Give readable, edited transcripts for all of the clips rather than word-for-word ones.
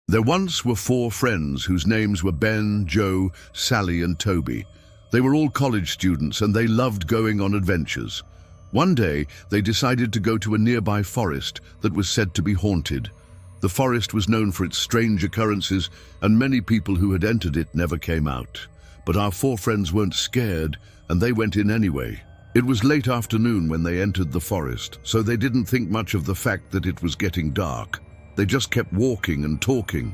There once were 4 friends whose names were Ben, Joe, Sally, and Toby. They were all college students and they loved going on adventures. One day, they decided to go to a nearby forest that was said to be haunted. The forest was known for its strange occurrences, and many people who had entered it never came out. But our 4 friends weren't scared, and they went in anyway. It was late afternoon when they entered the forest, so they didn't think much of the fact that it was getting dark. They just kept walking and talking.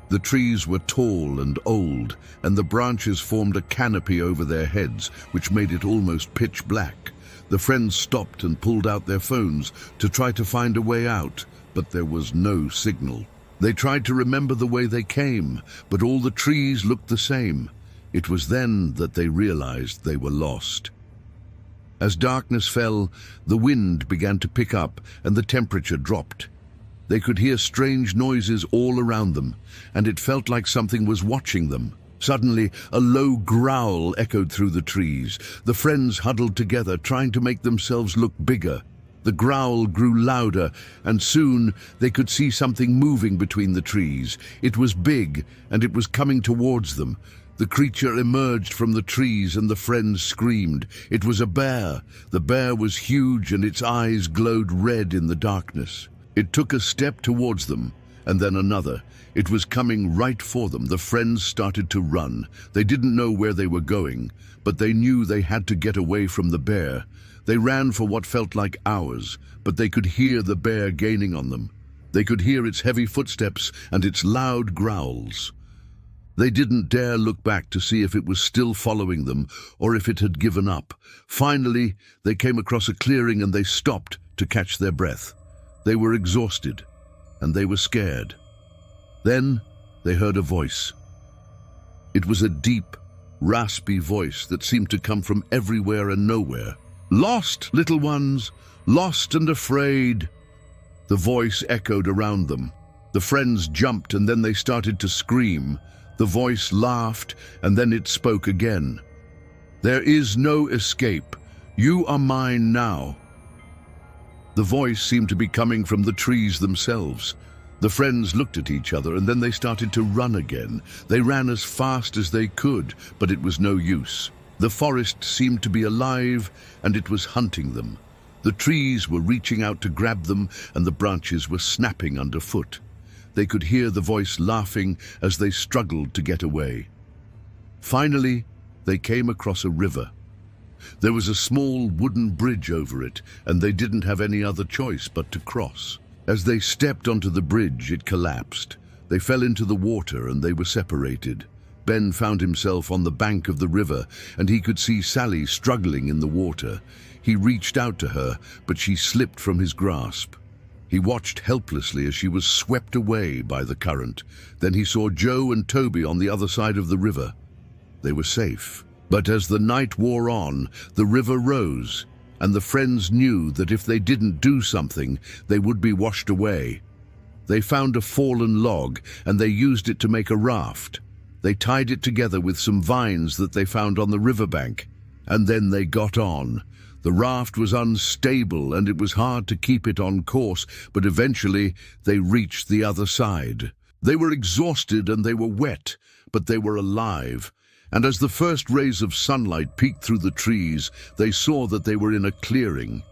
The trees were tall and old, and the branches formed a canopy over their heads, which made it almost pitch black. The friends stopped and pulled out their phones to try to find a way out, but there was no signal. They tried to remember the way they came, but all the trees looked the same. It was then that they realized they were lost. As darkness fell, the wind began to pick up and the temperature dropped. They could hear strange noises all around them, and it felt like something was watching them. Suddenly, a low growl echoed through the trees. The friends huddled together, trying to make themselves look bigger. The growl grew louder, and soon they could see something moving between the trees. It was big, and it was coming towards them. The creature emerged from the trees, and the friends screamed. It was a bear. The bear was huge, and its eyes glowed red in the darkness. It took a step towards them, and then another. It was coming right for them. The friends started to run. They didn't know where they were going, but they knew they had to get away from the bear. They ran for what felt like hours, but they could hear the bear gaining on them. They could hear its heavy footsteps and its loud growls. They didn't dare look back to see if it was still following them or if it had given up. Finally, they came across a clearing and they stopped to catch their breath. They were exhausted, and they were scared. Then they heard a voice. It was a deep, raspy voice that seemed to come from everywhere and nowhere. "Lost, little ones, lost and afraid." The voice echoed around them. The friends jumped and then they started to scream. The voice laughed and then it spoke again. "There is no escape. You are mine now." The voice seemed to be coming from the trees themselves. The friends looked at each other and then they started to run again. They ran as fast as they could, but it was no use. The forest seemed to be alive and it was hunting them. The trees were reaching out to grab them and the branches were snapping underfoot. They could hear the voice laughing as they struggled to get away. Finally, they came across a river. There was a small wooden bridge over it, and they didn't have any other choice but to cross. As they stepped onto the bridge, it collapsed. They fell into the water and they were separated. Ben found himself on the bank of the river, and he could see Sally struggling in the water. He reached out to her, but she slipped from his grasp. He watched helplessly as she was swept away by the current. Then he saw Joe and Toby on the other side of the river. They were safe. But as the night wore on, the river rose, and the friends knew that if they didn't do something, they would be washed away. They found a fallen log, and they used it to make a raft. They tied it together with some vines that they found on the riverbank, and then they got on. The raft was unstable, and it was hard to keep it on course, but eventually they reached the other side. They were exhausted and they were wet, but they were alive. And as the first rays of sunlight peeked through the trees, they saw that they were in a clearing,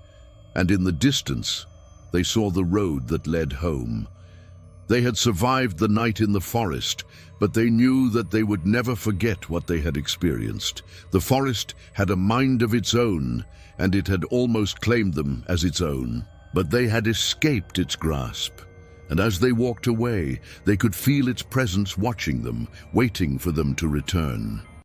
and in the distance, they saw the road that led home. They had survived the night in the forest, but they knew that they would never forget what they had experienced. The forest had a mind of its own, and it had almost claimed them as its own. But they had escaped its grasp, and as they walked away, they could feel its presence watching them, waiting for them to return.